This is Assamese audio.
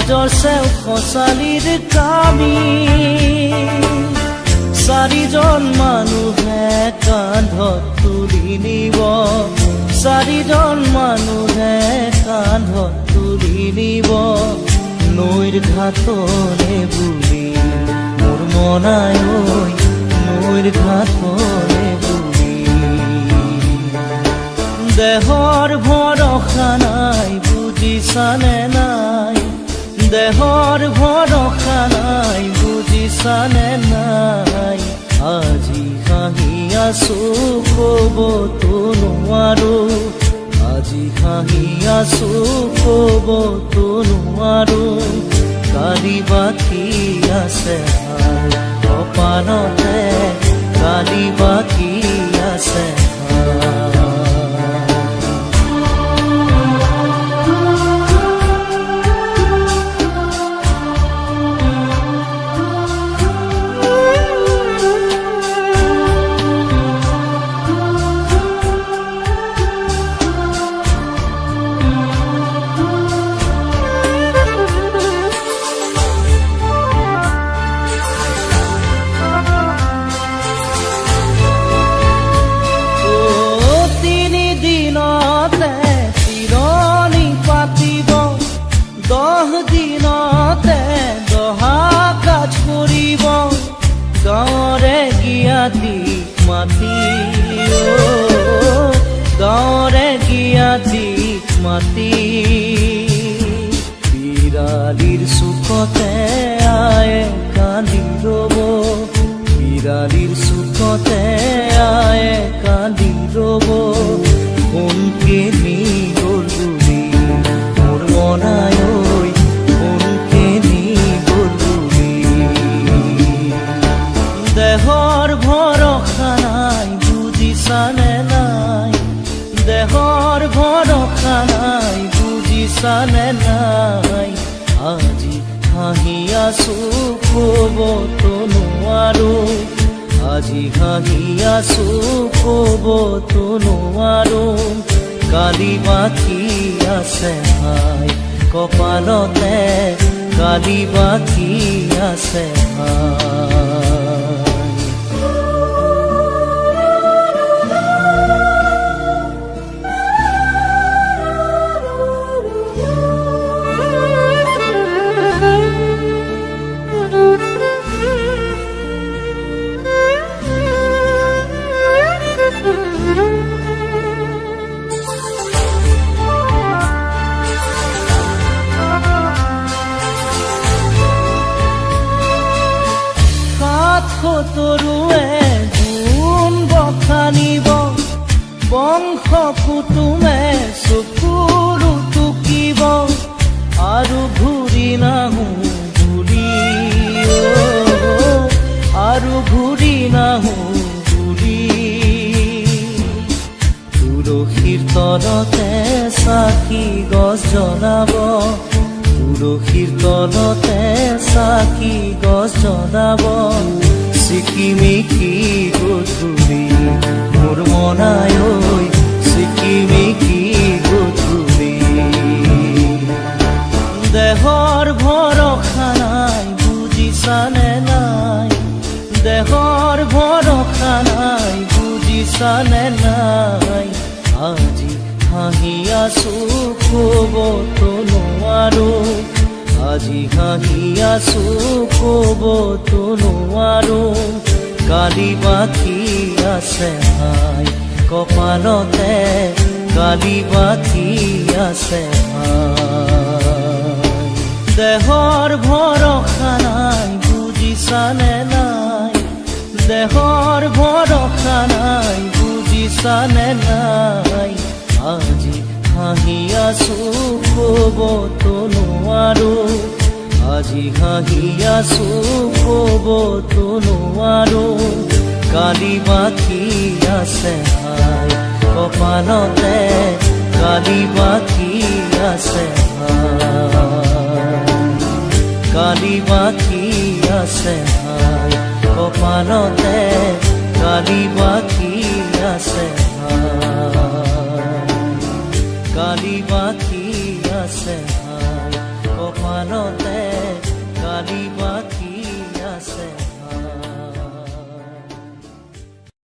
নিজৰ চেও খচালিৰ কামি চাৰিজন মানুহে কান্ধত তুলি নিব চাৰিজন মানুহে কান্ধত তুলি নিব নৈৰ ঘাটলে বুলি মোৰ মনাই ঐ নৈৰ ঘাটলে বুলি দেহৰ ভৰসা নাই বুজিছানে নাই দেহৰ ভৰসা নাই বুজিছানে নাই আজি হাঁহি আছো ক'বতো নোৱাৰো আজি হাঁহি আছো ক'বতো নোৱাৰো কালি বাকী আছে হাল কপালতে কালি বাকী আছে গাঁৱৰে জ্ঞাতিক মাতি গাঁৱৰে জ্ঞাতিক মাতি বিৰালিৰ চুকতে আয়ে কান্দি ৰ'ব বিৰালিৰ চুকতে আয়ে কান্দি ৰ'ব কোনকে নি গ'ল বুলি মোৰ মনাই ঐ কোনকে নি গ'ল বুলি দেহৰ ভৰসা নাই বুজিছানে নাই দেহৰ ভৰসা নাই বুজিছানে নাই আজি হাঁহি আছো ক'বতো নোৱাৰো আজি হাঁহি আছো ক'বতো নোৱাৰো কালি বাকী আছে হাই কপালতে কালি বাকী আছে হাই তৰুৱে গুণ বখানিব বংশ কুটুমে চকুৰু টুকিব আৰু ঘূৰি নাহো বুলি আৰু ঘূৰি নাহো বুলি তুলসীৰ তলতে চাকি গছ জ্বলাব তুলসীৰ তলতে চাকি গছ জ্বলাব চিকিমিকি গধূলি মোৰ মনাই ঐ চিকিমিকি গধূলি দেহৰ ভৰসা নাই বুজিছানে নাই দেহৰ ভৰসা নাই বুজিছানে নাই আজি হাঁহি আছো ক'বতো নোৱাৰো আজি হাঁহি আছো ক'বতো নোৱাৰো কালি বাকী আছে হাই কপালতে কালি বাকী আছে হাই দেহৰ ভৰসা নাই বুজিছানে নাই দেহৰ ভৰসা নাই বুজিছানে নাই আজি হাঁহি আছো ক'বতো নোৱাৰো আজি হাঁহি আছো ক'বতো নোৱাৰো কালি বাকী আছে হাই কপালতে কালি বাকী আছে হাই কালি বাকী আছে হাই কপালতে কালি বাকী আছে হাই কালি বাকী আছে হাই কপাল গানতে গালি